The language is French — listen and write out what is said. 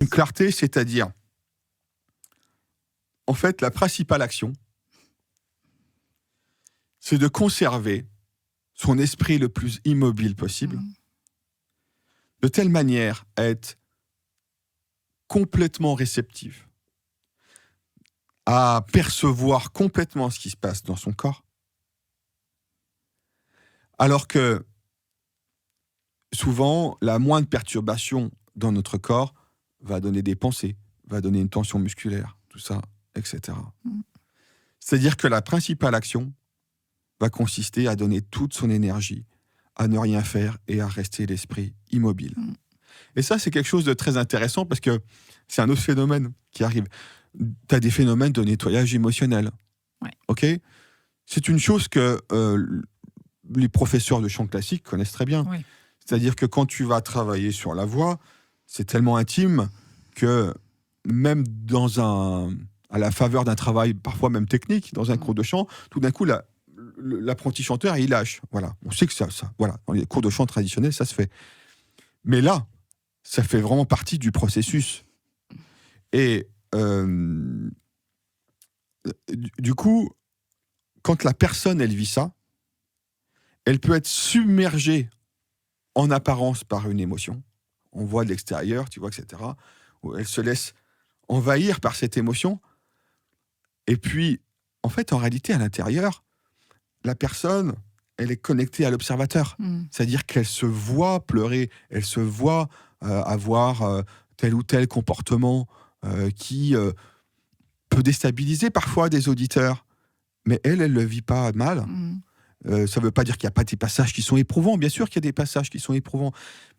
Une clarté, c'est-à-dire, en fait, la principale action, c'est de conserver son esprit le plus immobile possible, de telle manière à être complètement réceptif, à percevoir complètement ce qui se passe dans son corps, alors que souvent, la moindre perturbation dans notre corps va donner des pensées, va donner une tension musculaire, tout ça, etc. C'est-à-dire que la principale action va consister à donner toute son énergie, à ne rien faire et à rester l'esprit immobile. Et ça, c'est quelque chose de très intéressant parce que c'est un autre phénomène qui arrive. Tu as des phénomènes de nettoyage émotionnel. Ouais. OK ? C'est une chose que les professeurs de chant classique connaissent très bien. Oui. C'est-à-dire que quand tu vas travailler sur la voix, c'est tellement intime que même à la faveur d'un travail parfois même technique, dans un cours de chant, tout d'un coup, l'apprenti chanteur, il lâche. Voilà. On sait que ça, voilà. Dans les cours de chant traditionnels, ça se fait. Mais là, ça fait vraiment partie du processus. Et du coup, quand la personne, elle vit ça, elle peut être submergée en apparence par une émotion. On voit de l'extérieur, tu vois, etc. Où elle se laisse envahir par cette émotion. Et puis, en fait, en réalité, à l'intérieur, la personne, elle est connectée à l'observateur. C'est-à-dire qu'elle se voit pleurer, elle se voit avoir tel ou tel comportement qui peut déstabiliser parfois des auditeurs. Mais elle ne le vit pas mal. Ça ne veut pas dire qu'il n'y a pas des passages qui sont éprouvants. Bien sûr qu'il y a des passages qui sont éprouvants.